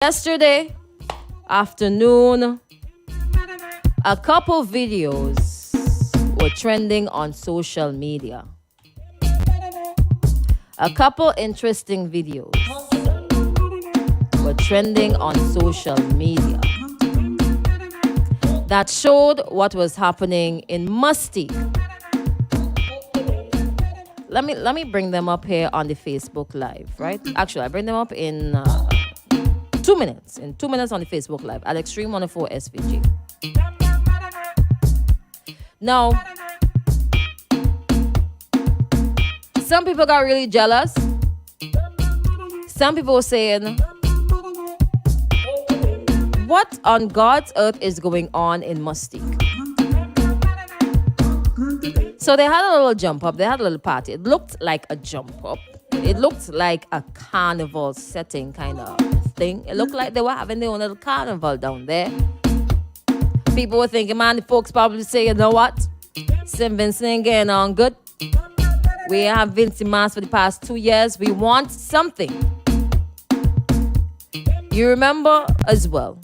Yesterday afternoon, a couple videos were trending on social media. A couple interesting videos were trending on social media that showed what was happening in Mustique. Let me bring them up here on the Facebook Live, right? Actually, I bring them up in 2 minutes. In 2 minutes on the Facebook Live at Extreme 104 SVG. Now, some people got really jealous. Some people were saying, what on God's earth is going on in Mustique? So they had a little jump up. They had a little party. It looked like a jump up. It looked like a carnival setting kind of thing. It looked like they were having their own little carnival down there. People were thinking, man, the folks probably say, you know what? St. Vincent ain't getting on good. We have Vincy Mass for the past 2 years. We want something. You remember as well,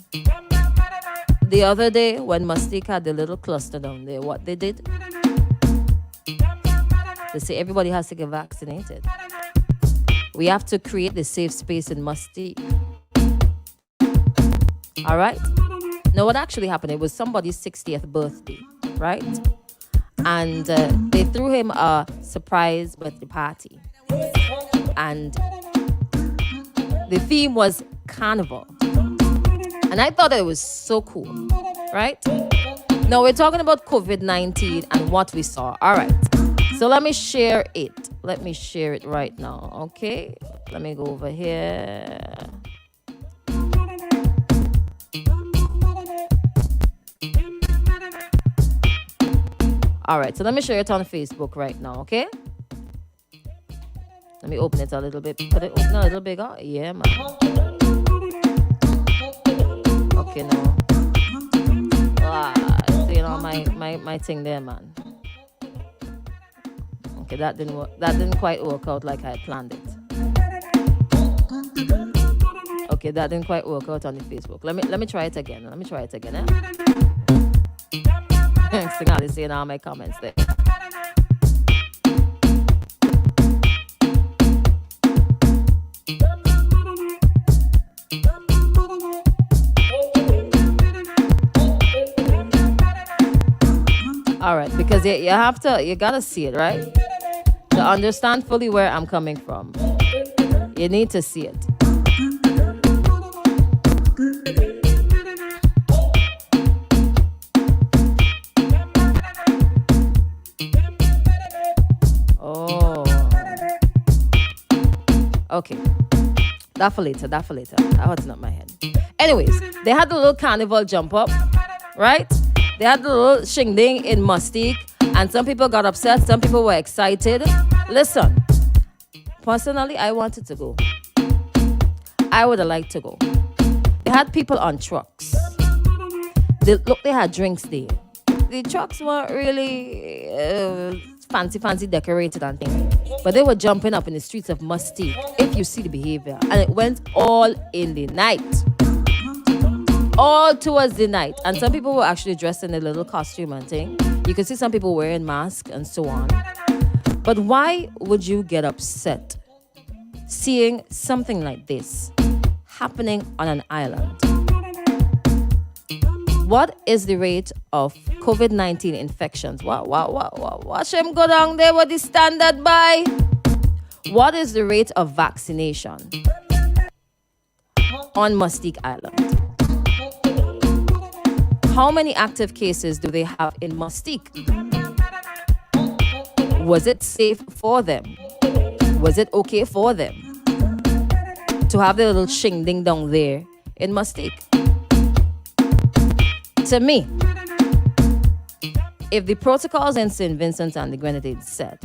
the other day when Mustique had the little cluster down there, what they did? They say everybody has to get vaccinated. We have to create the safe space in Mustique. All right? Now, what actually happened? It was somebody's 60th birthday, right? And they threw him a surprise birthday party. And the theme was carnival. And I thought it was so cool, right? Now, we're talking about COVID-19 and what we saw. All right. So let me share it. Let me share it right now, okay? Let me go over here. All right, so let me share it on Facebook right now, okay? Let me open it a little bit. Put it open a little bigger. Yeah, man. Okay, now. You know, my thing there, man. Okay, that didn't work. That didn't quite work out like I had planned it. Okay, that didn't quite work out on the Facebook. Let me try it again. Let me try it again. Next thing I'll see in all my comments there. All right, because you gotta see it, right? To understand fully where I'm coming from, you need to see it. Oh. Okay. That for later. That hurts not my head. Anyways, they had the little carnival jump up, right? They had the little shingding in Mustique, and some people got upset, some people were excited. Listen, personally, I wanted to go. I would have liked to go. They had people on trucks. They had drinks there. The trucks weren't really fancy decorated and things, but they were jumping up in the streets of Mustique, if you see the behavior. And it went all in the night. All towards the night. And some people were actually dressed in a little costume and thing. You could see some people wearing masks and so on. But why would you get upset seeing something like this happening on an island? What is the rate of COVID-19 infections? Watch them go down there with the standard by. What is the rate of vaccination on Mustique Island? How many active cases do they have in Mustique? Was it safe for them? Was it okay for them to have their little shingding down there in Mustique? To me, if the protocols in St. Vincent and the Grenadines said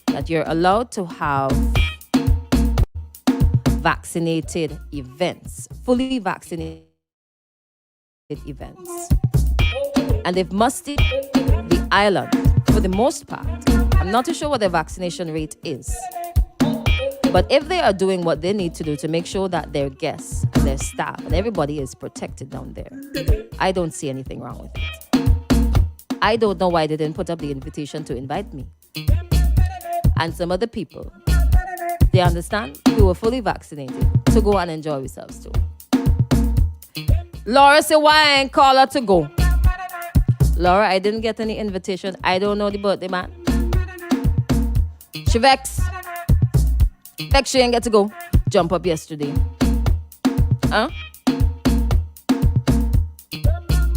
that you're allowed to have vaccinated events, fully vaccinated events, and if Mustique, the island, for the most part, I'm not too sure what the vaccination rate is, But if they are doing what they need to do to make sure that their guests and their staff and everybody is protected down there, I don't see anything wrong with it. I don't know why they didn't put up the invitation to invite me. And some other people, they understand, who were fully vaccinated, to go and enjoy ourselves too. Laura said, why I ain't call her to go? Laura, I didn't get any invitation. I don't know the birthday man. She vex. Vex, she ain't get to go. Jump up yesterday. Huh?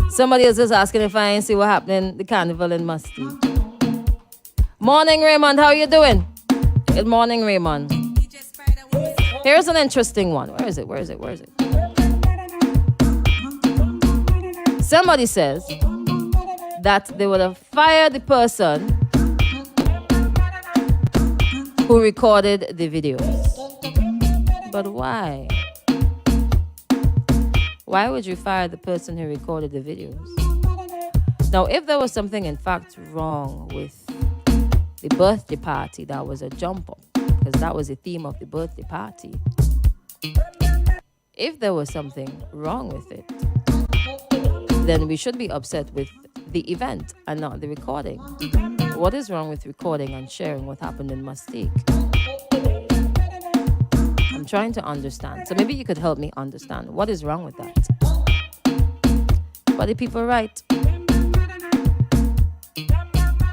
Somebody else is asking if I ain't see what happened in the carnival in Mustique. Morning, Raymond. How you doing? Good morning, Raymond. Here's an interesting one. Where is it? Somebody says that they would have fired the person who recorded the videos. But why? Why would you fire the person who recorded the videos? Now, if there was something in fact wrong with the birthday party, that was a jump up, because that was the theme of the birthday party. If there was something wrong with it, then we should be upset with the event and not the recording. What is wrong with recording and sharing what happened in Mustique? I'm trying to understand. So maybe you could help me understand what is wrong with that. But the people right.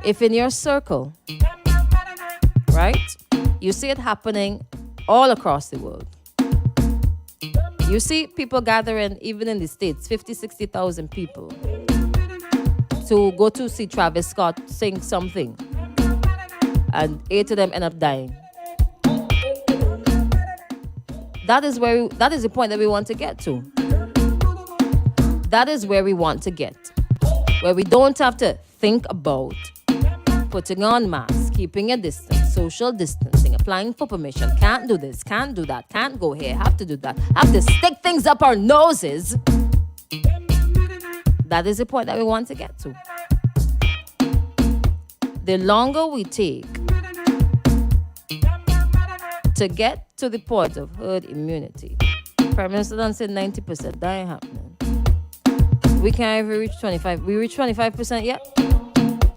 If in your circle, right, you see it happening all across the world. You see people gathering, even in the States, 50, 60,000 people to go to see Travis Scott sing something. And 8 of them end up dying. That is the point that we want to get to. That is where we want to get. Where we don't have to think about putting on masks, keeping a distance, social distancing, applying for permission, can't do this, can't do that, can't go here, have to do that, have to stick things up our noses. That is the point that we want to get to. The longer we take to get to the point of herd immunity, Prime Minister done said 90%, that ain't happening. We can't even reach 25. We reach 25% yet?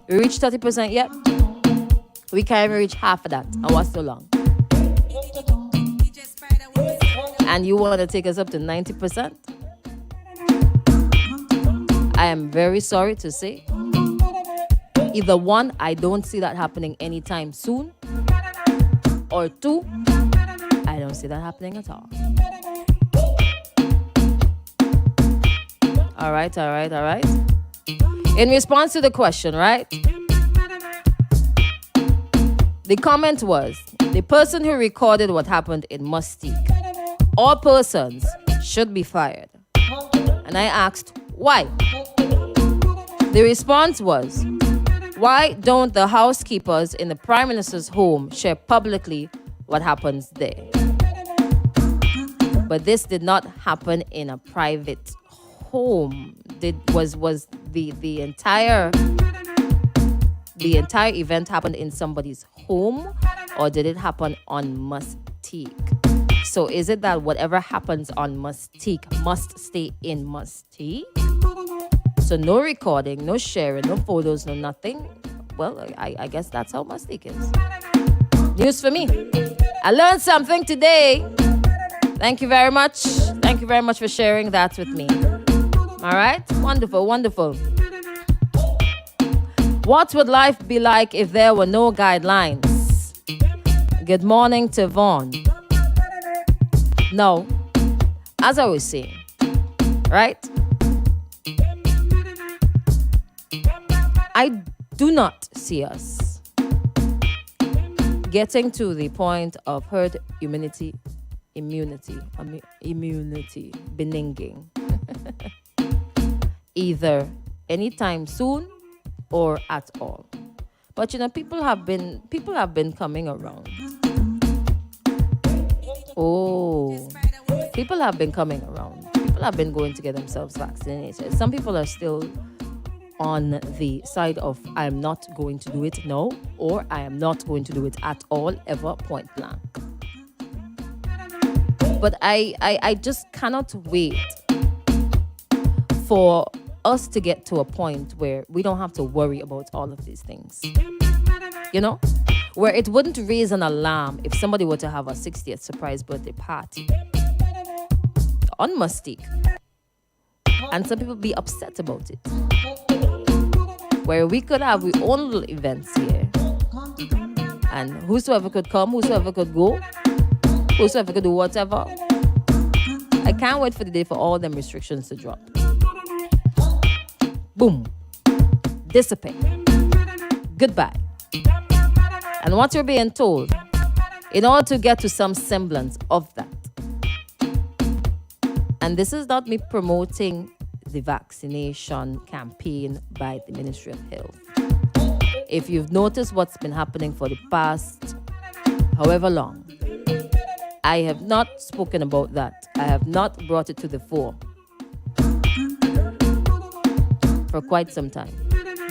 We reach 30% yet? We can't even reach half of that. And what's so long? And you want to take us up to 90%? I am very sorry to say. Either one, I don't see that happening anytime soon. Or two, I don't see that happening at all. All right. In response to the question, right? The comment was, the person who recorded what happened in Mustique, all persons should be fired. And I asked, why? The response was, why don't the housekeepers in the Prime Minister's home share publicly what happens there? But this did not happen in a private home. Was the entire event happened in somebody's home, or did it happen on Mustique? So is it that whatever happens on Mustique must stay in Mustique? So no recording, no sharing, no photos, no nothing? Well, I guess that's how Mustique is. News for me. I learned something today. Thank you very much. Thank you very much for sharing that with me. All right? Wonderful. What would life be like if there were no guidelines? Good morning to Vaughn. No, as I was saying, right? I do not see us getting to the point of herd immunity, beninging. Either anytime soon or at all. But people have been coming around. Oh, people have been coming around. People have been going to get themselves vaccinated. Some people are still on the side of I am not going to do it, no, or I am not going to do it at all, ever, point blank. But I just cannot wait for us to get to a point where we don't have to worry about all of these things. You know? Where it wouldn't raise an alarm if somebody were to have a 60th surprise birthday party on Mustique. And some people be upset about it. Where we could have our own little events here. And whosoever could come, whosoever could go, whosoever could do whatever. I can't wait for the day for all them restrictions to drop. Boom. Dissipate. Goodbye. And what you're being told, in order to get to some semblance of that. And this is not me promoting the vaccination campaign by the Ministry of Health. If you've noticed what's been happening for the past however long, I have not spoken about that. I have not brought it to the fore for quite some time.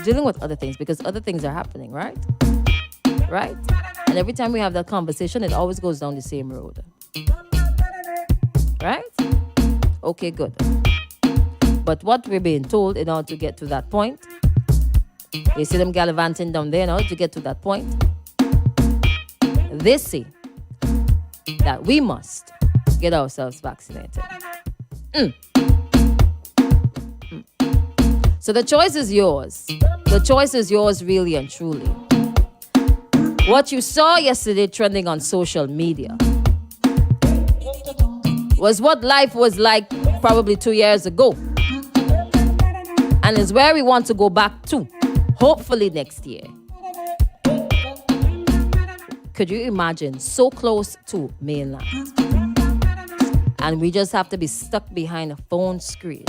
Dealing with other things, because other things are happening, right? Right? And every time we have that conversation, it always goes down the same road. Right? Okay, good. But what we're being told in order to get to that point, you see them gallivanting down there in order to get to that point, they say that we must get ourselves vaccinated. So the choice is yours. The choice is yours really and truly. What you saw yesterday trending on social media was what life was like probably 2 years ago. And is where we want to go back to, hopefully next year. Could you imagine? So close to mainland. And we just have to be stuck behind a phone screen,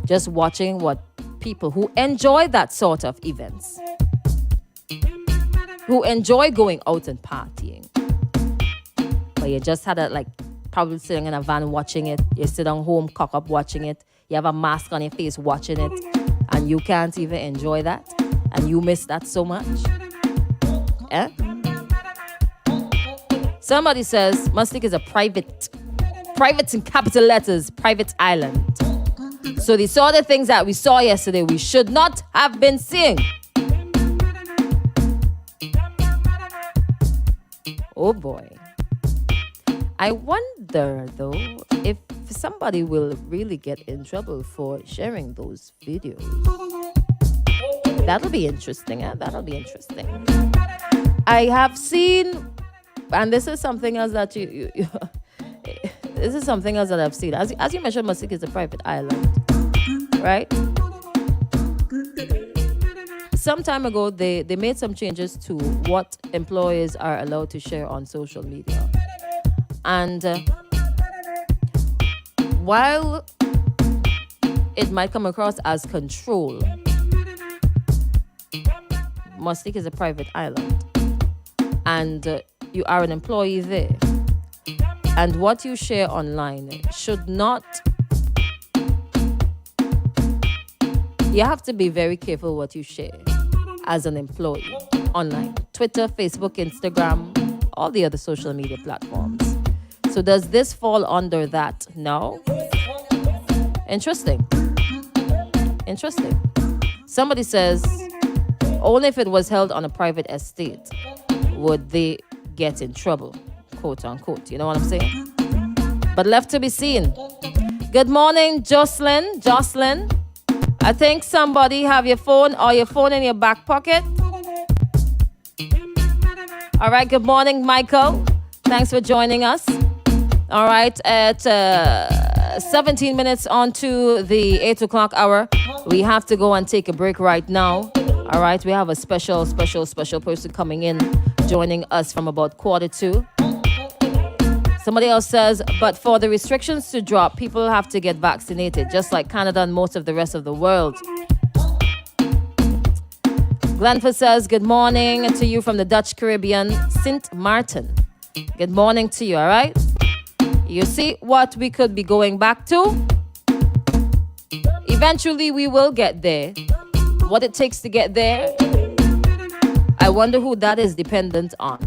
just watching what people who enjoy that sort of events, who enjoy going out and partying, but you just had a, probably sitting in a van watching it. You sit on home, cock up watching it. You have a mask on your face watching it, and you can't even enjoy that, and you miss that so much. Eh? Somebody says Mustique is a private in capital letters, private island. So the sort of things that we saw yesterday, we should not have been seeing. Oh boy. I wonder though if somebody will really get in trouble for sharing those videos. That'll be interesting, eh? That'll be interesting. I have seen, and this is something else that this is something else that I've seen. As you mentioned, Mustique is a private island, right? Some time ago, they made some changes to what employees are allowed to share on social media. And while it might come across as control, Mustique is a private island. And you are an employee there. And what you share online should not... You have to be very careful what you share as an employee online. Twitter, Facebook, Instagram, all the other social media platforms. So does this fall under that? No. Interesting. Somebody says, only if it was held on a private estate would they get in trouble, quote unquote. You know what I'm saying? But left to be seen. Good morning, Jocelyn. I think somebody have your phone in your back pocket. All right, good morning, Michael. Thanks for joining us. All right, at 17 minutes on to the 8 o'clock hour, we have to go and take a break right now. All right, we have a special person coming in, joining us from about 1:45. Somebody else says, but for the restrictions to drop, people have to get vaccinated, just like Canada and most of the rest of the world. Glenford says, good morning to you from the Dutch Caribbean, Sint Maarten. Good morning to you, all right? You see what we could be going back to? Eventually, we will get there. What it takes to get there, I wonder who that is dependent on.